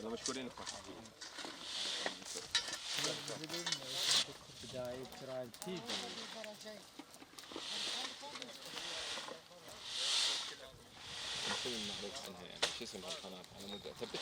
يلا مشكورين اخوان. بداية ترى تيجي نسوي معروف عنها يعني شو اسمها القناة على مود ثبتها